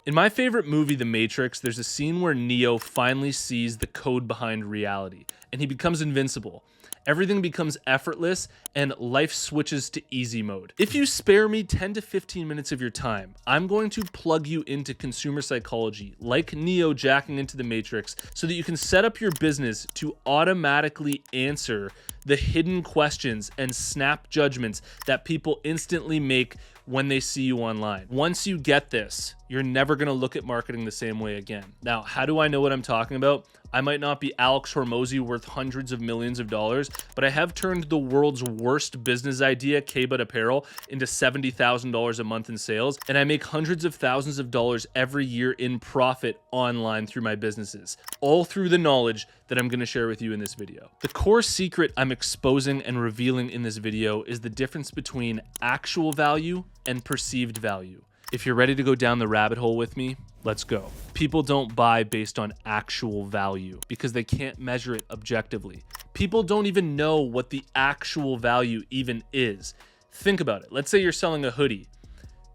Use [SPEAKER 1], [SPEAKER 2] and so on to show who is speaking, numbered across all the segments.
[SPEAKER 1] In my favorite movie, The Matrix, there's a scene where Neo finally sees the code behind reality, and he becomes invincible. Everything becomes effortless, and life switches to easy mode. If you spare me 10 to 15 minutes of your time, I'm going to plug you into consumer psychology, like Neo jacking into the Matrix, so that you can set up your business to automatically answer the hidden questions and snap judgments that people instantly make when they see you online. Once you get this, you're never gonna look at marketing the same way again. Now, how do I know what I'm talking about? I might not be Alex Hormozy worth hundreds of millions of dollars, but I have turned the world's worst business idea, K-Bud Apparel, into $70,000 a month in sales, and I make hundreds of thousands of dollars every year in profit online through my businesses, all through the knowledge that I'm gonna share with you in this video. The core secret I'm exposing and revealing in this video is the difference between actual value and perceived value. If you're ready to go down the rabbit hole with me, let's go. People don't buy based on actual value because they can't measure it objectively. People don't even know what the actual value even is. Think about it. Let's say you're selling a hoodie.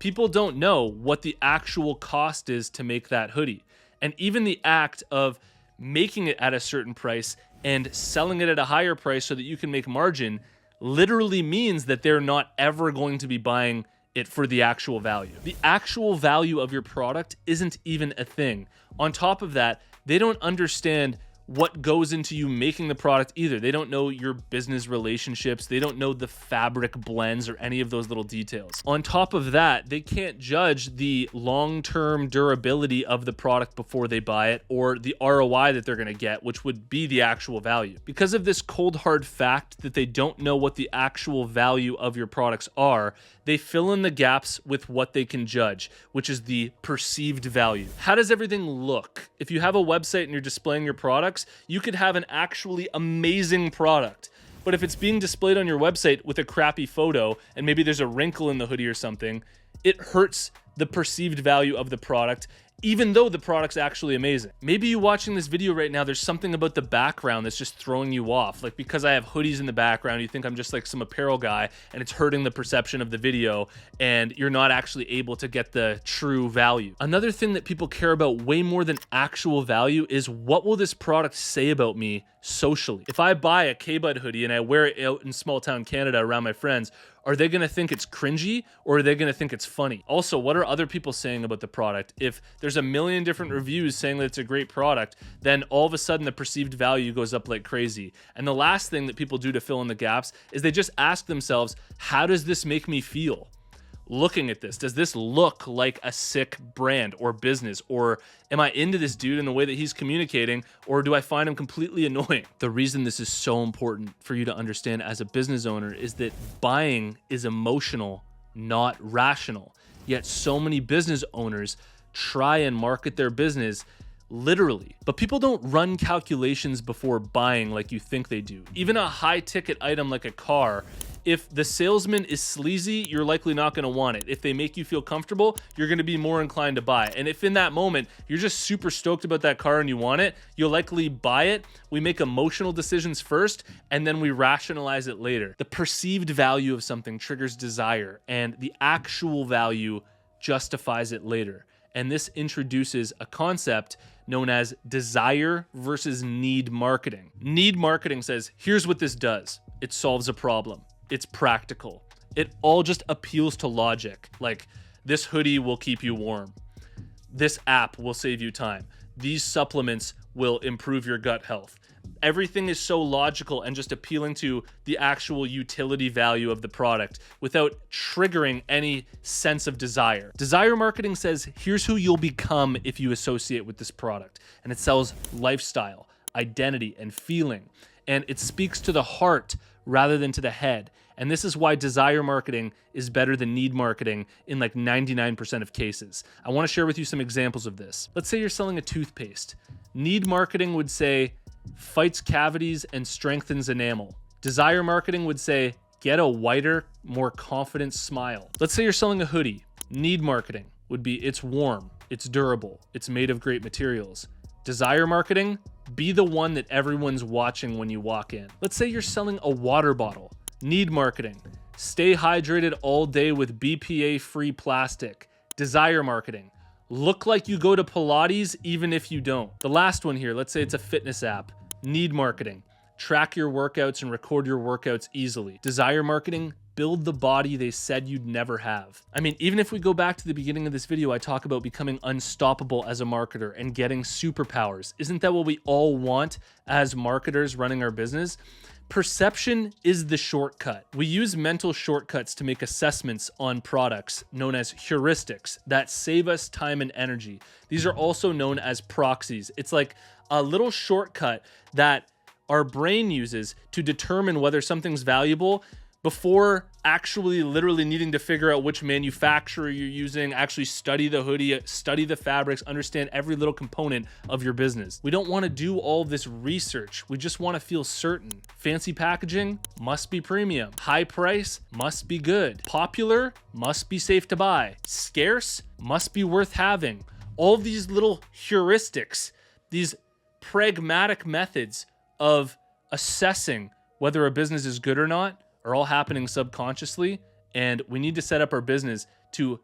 [SPEAKER 1] People don't know what the actual cost is to make that hoodie. And even the act of making it at a certain price and selling it at a higher price so that you can make margin literally means that they're not ever going to be buying it for the actual value. The actual value of your product isn't even a thing. On top of that, they don't understand what goes into you making the product either. They don't know your business relationships. They don't know the fabric blends or any of those little details. On top of that, they can't judge the long-term durability of the product before they buy it or the ROI that they're gonna get, which would be the actual value. Because of this cold hard fact that they don't know what the actual value of your products are, they fill in the gaps with what they can judge, which is the perceived value. How does everything look? If you have a website and you're displaying your products, you could have an actually amazing product. But if it's being displayed on your website with a crappy photo and maybe there's a wrinkle in the hoodie or something, it hurts the perceived value of the product, even though the product's actually amazing. Maybe you watching this video right now, there's something about the background that's just throwing you off. Like because I have hoodies in the background, you think I'm just like some apparel guy and it's hurting the perception of the video and you're not actually able to get the true value. Another thing that people care about way more than actual value is what will this product say about me socially? If I buy a K-Bud hoodie and I wear it out in small town Canada around my friends, are they gonna think it's cringy or are they gonna think it's funny? Also, what are other people saying about the product? If there's a million different reviews saying that it's a great product, then all of a sudden the perceived value goes up like crazy. And the last thing that people do to fill in the gaps is they just ask themselves, how does this make me feel? Looking at this, does this look like a sick brand or business? Or am I into this dude in the way that he's communicating? Or do I find him completely annoying? The reason this is so important for you to understand as a business owner is that buying is emotional, not rational. Yet so many business owners try and market their business literally. But people don't run calculations before buying like you think they do. Even a high ticket item like a car, if the salesman is sleazy, you're likely not going to want it. If they make you feel comfortable, you're going to be more inclined to buy it. And if in that moment you're just super stoked about that car and you want it, you'll likely buy it. We make emotional decisions first and then we rationalize it later. The perceived value of something triggers desire and the actual value justifies it later. And this introduces a concept known as desire versus need marketing. Need marketing says, here's what this does. It solves a problem. It's practical. It all just appeals to logic. Like, this hoodie will keep you warm. This app will save you time. These supplements will improve your gut health. Everything is so logical and just appealing to the actual utility value of the product without triggering any sense of desire. Desire marketing says, here's who you'll become if you associate with this product. And it sells lifestyle, identity, and feeling. And it speaks to the heart rather than to the head. And this is why desire marketing is better than need marketing in like 99% of cases. I want to share with you some examples of this. Let's say you're selling a toothpaste. Need marketing would say, fights cavities and strengthens enamel. Desire marketing would say, get a whiter, more confident smile. Let's say you're selling a hoodie. Need marketing would be, it's warm, it's durable, it's made of great materials. Desire marketing, be the one that everyone's watching when you walk in. Let's say you're selling a water bottle. Need marketing, stay hydrated all day with BPA-free plastic. Desire marketing, Look like you go to Pilates even if you don't. The last one here, let's say it's a fitness app. Need marketing. Track your workouts and record your workouts easily. Desire marketing. Build the body they said you'd never have. I mean, even if we go back to the beginning of this video, I talk about becoming unstoppable as a marketer and getting superpowers. Isn't that what we all want as marketers running our business? Perception is the shortcut. We use mental shortcuts to make assessments on products known as heuristics that save us time and energy. These are also known as proxies. It's like a little shortcut that our brain uses to determine whether something's valuable before actually literally needing to figure out which manufacturer you're using, actually study the hoodie, study the fabrics, understand every little component of your business. We don't want to do all this research. We just want to feel certain. Fancy packaging must be premium. High price must be good. Popular must be safe to buy. Scarce must be worth having. All of these little heuristics, these pragmatic methods of assessing whether a business is good or not, are all happening subconsciously, and we need to set up our business to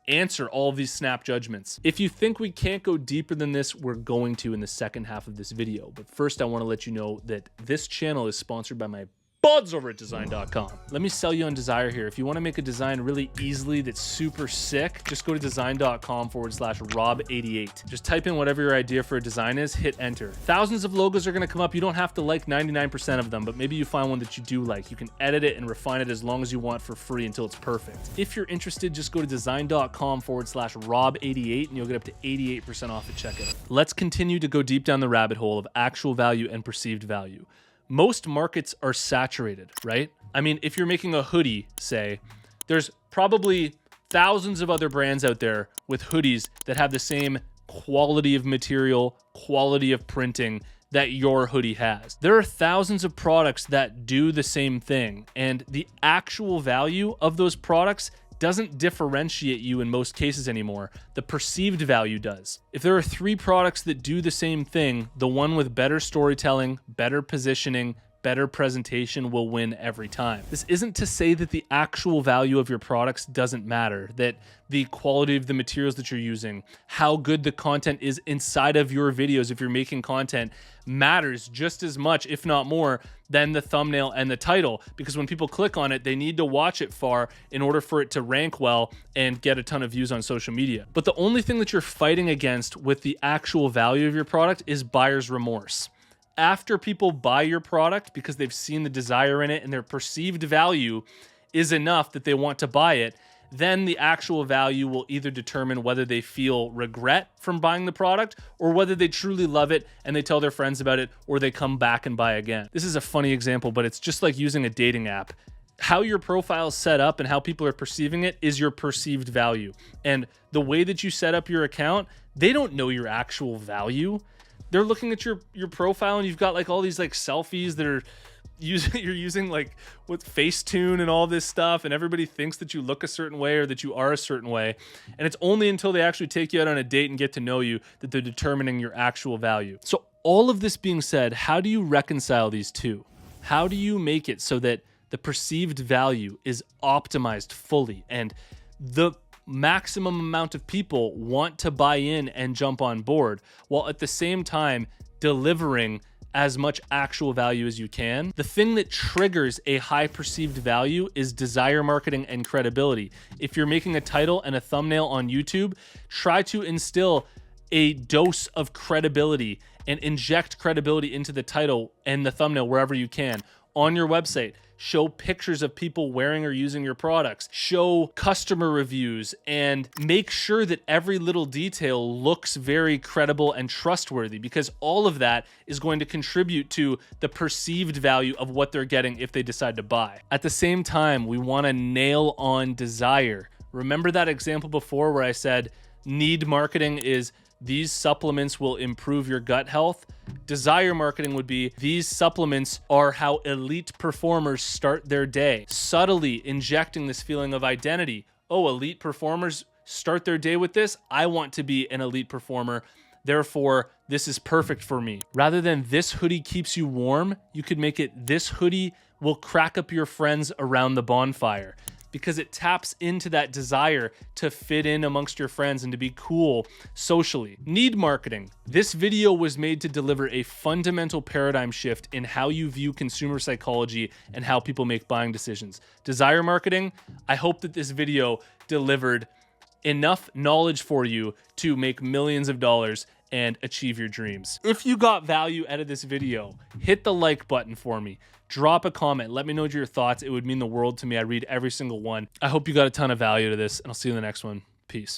[SPEAKER 1] answer all of these snap judgments. If you think we can't go deeper than this, we're going to in the second half of this video. But first, I want to let you know that this channel is sponsored by my buds over at design.com. Let me sell you on Desire here. If you want to make a design really easily that's super sick, just go to design.com/Rob88. Just type in whatever your idea for a design is, hit enter. Thousands of logos are going to come up. You don't have to like 99% of them, but maybe you find one that you do like. You can edit it and refine it as long as you want for free until it's perfect. If you're interested, just go to design.com/Rob88 and you'll get up to 88% off at checkout. Let's continue to go deep down the rabbit hole of actual value and perceived value. Most markets are saturated, right? I mean, if you're making a hoodie, say, there's probably thousands of other brands out there with hoodies that have the same quality of material, quality of printing that your hoodie has. There are thousands of products that do the same thing, and the actual value of those products doesn't differentiate you in most cases anymore. The perceived value does. If there are 3 products that do the same thing, the one with better storytelling, better positioning, better presentation will win every time. This isn't to say that the actual value of your products doesn't matter, that the quality of the materials that you're using, how good the content is inside of your videos if you're making content, matters just as much, if not more, than the thumbnail and the title, because when people click on it, they need to watch it far in order for it to rank well and get a ton of views on social media. But the only thing that you're fighting against with the actual value of your product is buyer's remorse. After people buy your product because they've seen the desire in it and their perceived value is enough that they want to buy it, then the actual value will either determine whether they feel regret from buying the product or whether they truly love it and they tell their friends about it or they come back and buy again. This is a funny example, but it's just like using a dating app. How your profile is set up and how people are perceiving it is your perceived value. And the way that you set up your account, they don't know your actual value. They're looking at your profile and you've got like all these like selfies that are you're using like with Facetune and all this stuff, and everybody thinks that you look a certain way or that you are a certain way. And it's only until they actually take you out on a date and get to know you that they're determining your actual value. So all of this being said, how do you reconcile these two? How do you make it so that the perceived value is optimized fully and the maximum amount of people want to buy in and jump on board, while at the same time delivering as much actual value as you can? The thing that triggers a high perceived value is desire marketing and credibility. If you're making a title and a thumbnail on YouTube, try to instill a dose of credibility and inject credibility into the title and the thumbnail wherever you can. On your website, show pictures of people wearing or using your products, show customer reviews, and make sure that every little detail looks very credible and trustworthy, because all of that is going to contribute to the perceived value of what they're getting if they decide to buy. At the same time, we want to nail on desire. Remember that example before where I said need marketing is these supplements will improve your gut health? Desire marketing would be these supplements are how elite performers start their day. Subtly injecting this feeling of identity. Oh, elite performers start their day with this? I want to be an elite performer. Therefore, this is perfect for me. Rather than this hoodie keeps you warm, you could make it this hoodie will crack up your friends around the bonfire. because it taps into that desire to fit in amongst your friends and to be cool socially. Need marketing. This video was made to deliver a fundamental paradigm shift in how you view consumer psychology and how people make buying decisions. Desire marketing. I hope that this video delivered enough knowledge for you to make millions of dollars and achieve your dreams. If you got value out of this video, hit the like button for me. Drop a comment. Let me know your thoughts. It would mean the world to me. I read every single one. I hope you got a ton of value to this, and I'll see you in the next one. Peace.